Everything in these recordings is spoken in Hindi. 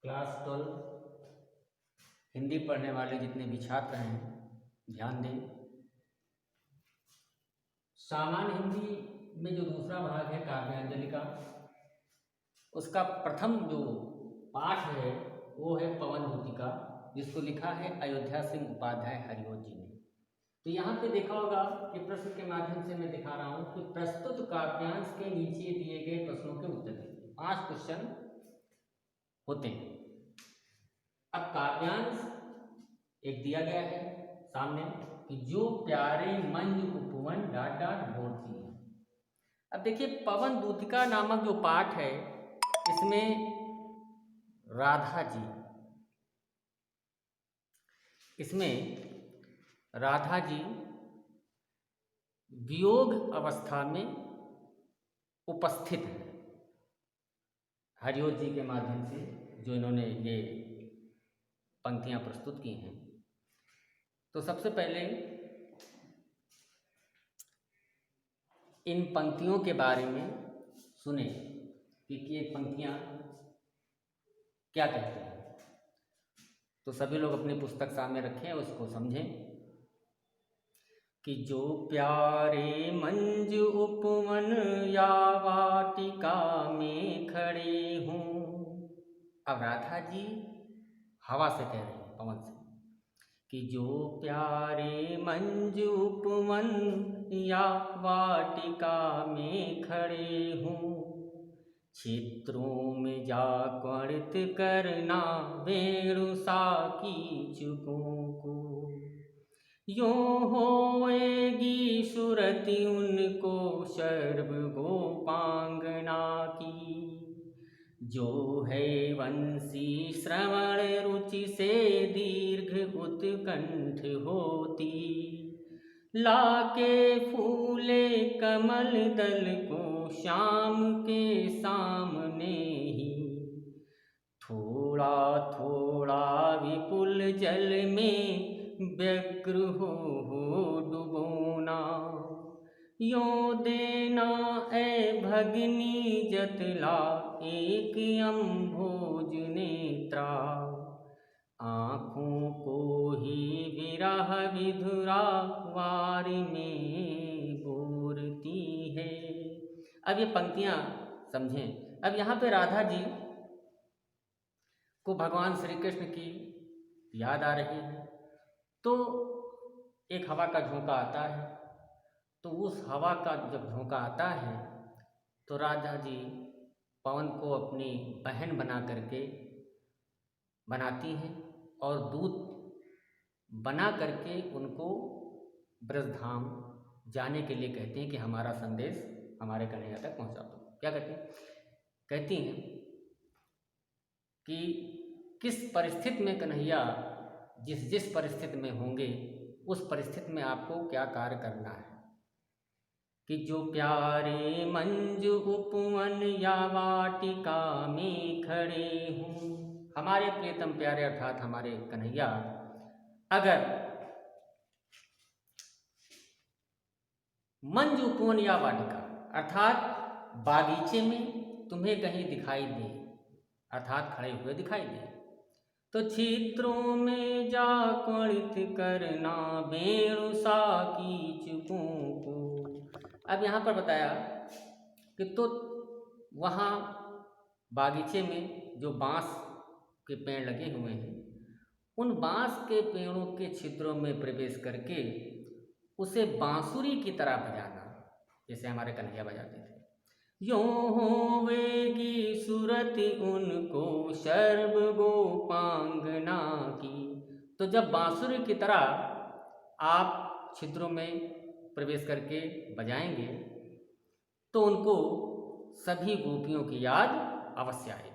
क्लास 12 हिंदी पढ़ने वाले जितने भी छात्र हैं ध्यान दें। सामान्य हिंदी में जो दूसरा भाग है काव्यांजलि का, उसका प्रथम जो पाठ है वो है पवन दूतिका, जिसको लिखा है अयोध्या सिंह उपाध्याय हरिओत जी ने। तो यहाँ पे देखा होगा कि प्रश्न के माध्यम से मैं दिखा रहा हूँ कि प्रस्तुत काव्यांश के नीचे दिए गए प्रश्नों के उत्तर दीजिए। 5 क्वेश्चन होते हैं। अब काव्यांश एक दिया गया है सामने कि जो प्यारे मंज उपवन डाट डाट बोलती है। अब देखिए पवन दूतिका नामक जो पाठ है, इसमें राधा जी वियोग अवस्था में उपस्थित है। हरिओत जी के माध्यम से जो इन्होंने ये पंक्तियां प्रस्तुत की हैं, तो सबसे पहले इन पंक्तियों के बारे में सुने कि ये पंक्तियां क्या कहती हैं। तो सभी लोग अपनी पुस्तक सामने रखें, उसको समझें कि जो प्यारे मंज उपवन या वाटिका में खड़े हों। अब राधा जी हवा से कह रही है, पवन से, कि जो प्यारे मंज उपवन या वाटिका में खड़े हों, क्षेत्रों में जा क्वणित करना वेणुसा की चुकों को। यों होएगी सुरति उनको सर्व गोपांगना की, जो है वंशी श्रवण रुचि से दीर्घ उत्कंठ होती। लाके फूले कमल दल को श्याम के सामने ही, थोड़ा थोड़ा विपुल जल में व्यग्र हो डुबोना। यों देना ए भगिनी जतला एक अम्भोज नेत्रा, आँखों को ही विरह विधुरा वार में बोरती है। अब ये पंक्तियां समझें। अब यहाँ पे राधा जी को भगवान श्री कृष्ण की याद आ रही है। तो एक हवा का झोंका आता है, तो उस हवा का जब झोंका आता है तो राधा जी पवन को अपनी बहन बना करके बनाती हैं और दूत बना करके उनको ब्रजधाम जाने के लिए कहते हैं कि हमारा संदेश हमारे कन्हैया तक पहुंचा दो। क्या कहती हैं? कहती हैं कि किस परिस्थिति में कन्हैया जिस परिस्थिति में होंगे, उस परिस्थिति में आपको क्या कार्य करना है। कि जो प्यारे मंज उपवन या वाटिका में खड़े हों, हमारे प्रियतम प्यारे अर्थात हमारे कन्हैया अगर मंज उपवन या वाटिका अर्थात बागीचे में तुम्हें कहीं दिखाई दे, अर्थात खड़े हुए दिखाई दे, तो क्षेत्रों में जा क्वणित करना वेणुसा की चुकों को। अब यहाँ पर बताया कि तो वहाँ बागीचे में जो बांस के पेड़ लगे हुए हैं, उन बांस के पेड़ों के छिद्रों में प्रवेश करके उसे बांसुरी की तरह बजाना, जैसे हमारे कन्हैया बजाते थे। यों होवेगी सुरति उनको सर्व गोपांगना की। तो जब बांसुरी की तरह आप छिद्रों में प्रवेश करके बजाएंगे तो उनको सभी गोपियों की याद अवश्य आएगी।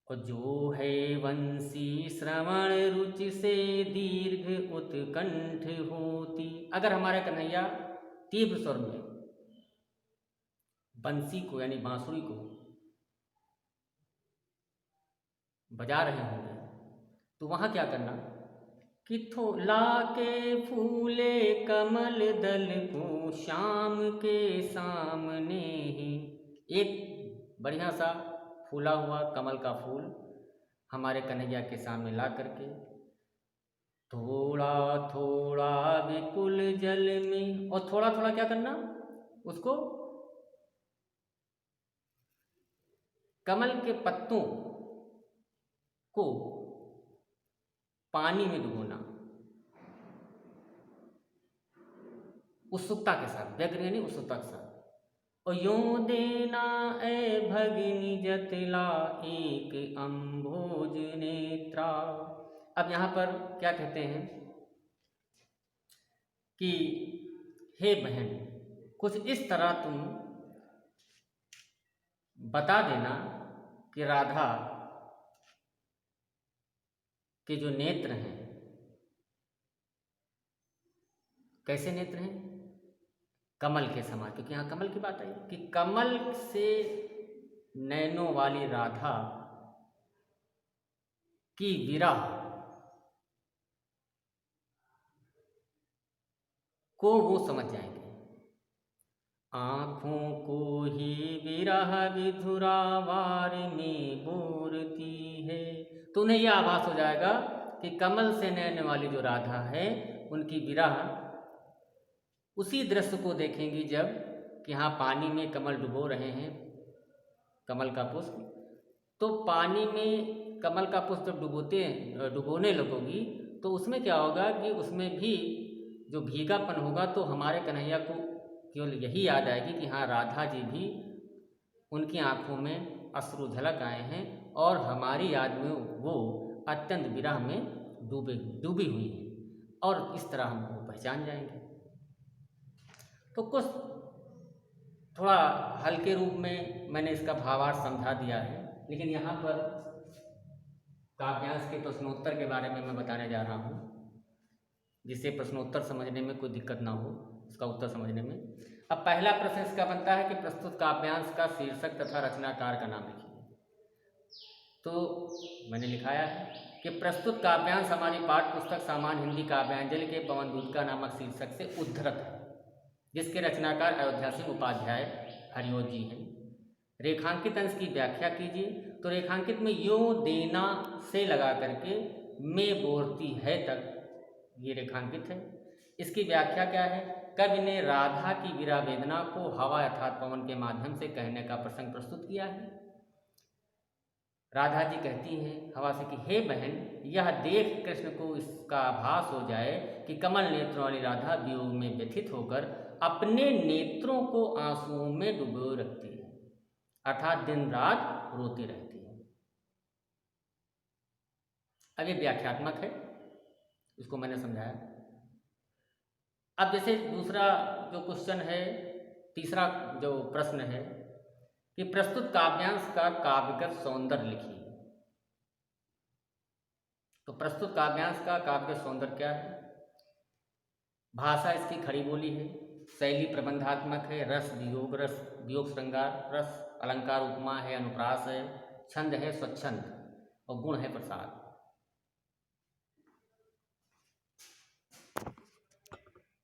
और जो है वंशी श्रवण रुचि से दीर्घ उत्कंठ होती। अगर हमारे कन्हैया तीव्र स्वर में बंसी को यानी बांसुरी को बजा रहे होंगे, तो वहां क्या करना कि लाके फूले कमल दल को श्याम के सामने ही, एक बढ़िया सा फूला हुआ कमल का फूल हमारे कन्हैया के सामने ला करके थोड़ा थोड़ा विपुल जल में, और थोड़ा थोड़ा क्या करना, उसको कमल के पत्तों को पानी में डुबोना, उत्सुकता के साथ, व्यग्र यानी उत्सुकता के साथ। और यूं देना ए भगिनी जतला एक अम्भोज नेत्रा। अब यहाँ पर क्या कहते हैं कि हे बहन, कुछ इस तरह तुम बता देना कि राधा के जो नेत्र हैं कैसे नेत्र हैं, कमल के समान, क्योंकि यहाँ कमल की बात आई कि कमल से नैनों वाली राधा की विरह को वो समझ जाएंगे। आँखों को ही विरह विधुरावार में बोरती है, तो उन्हें यह आभास हो जाएगा कि कमल से नैने वाली जो राधा है उनकी विरह उसी दृश्य को देखेंगी जब कि हाँ पानी में कमल डुबो रहे हैं कमल का पुष्प, तो पानी में कमल का पुष्प जब डुबोने लगोगी तो उसमें क्या होगा कि उसमें भी जो भीगापन होगा, तो हमारे कन्हैया को केवल यही याद आएगी कि हाँ राधा जी भी, उनकी आंखों में अश्रु झलक आए हैं और हमारी याद में वो अत्यंत विरह में डूबी हुई है, और इस तरह हम वो पहचान जाएंगे। तो कुछ थोड़ा हल्के रूप में मैंने इसका भावार्थ समझा दिया है, लेकिन यहाँ पर काव्यांश के प्रश्नोत्तर के बारे में मैं बताने जा रहा हूँ, जिससे प्रश्नोत्तर समझने में कोई दिक्कत ना हो, उसका उत्तर समझने में। अब पहला प्रश्न इसका बनता है कि प्रस्तुत काव्यांश का शीर्षक तथा रचनाकार का नाम लिखिए। तो मैंने लिखाया है कि प्रस्तुत काव्यांश हमारी पाठ्य पुस्तक सामान्य हिंदी काव्यांजलि के पवन दूत का नामक शीर्षक से उद्धृत है, जिसके रचनाकार अयोध्या सिंह उपाध्याय हरिओ जी हैं। रेखांकित अंश की व्याख्या कीजिए। तो रेखांकित में यूं देना से लगा करके में बोरती है तक ये रेखांकित है। इसकी व्याख्या क्या है? कवि ने राधा की विरह वेदना को हवा अर्थात पवन के माध्यम से कहने का प्रसंग प्रस्तुत किया है। राधा जी कहती हैं हवा से कि हे बहन, यह देख कृष्ण को इसका आभास हो जाए कि कमल नेत्रों वाली राधा वियोग में व्यथित होकर अपने नेत्रों को आंसुओं में डुबोए रखती है, अर्थात दिन रात रोती रहती है। अब ये व्याख्यात्मक है, इसको मैंने समझाया। अब जैसे दूसरा जो क्वेश्चन है, तीसरा जो प्रश्न है कि प्रस्तुत काव्यांश का काव्यगत सौंदर्य लिखिए। तो प्रस्तुत काव्यांश का काव्यगत सौंदर्य क्या है? भाषा इसकी खड़ी बोली है, शैली प्रबंधात्मक है, रस वियोग श्रृंगार रस, अलंकार उपमा है, अनुप्रास है, छंद है स्वच्छंद, और गुण है प्रसाद।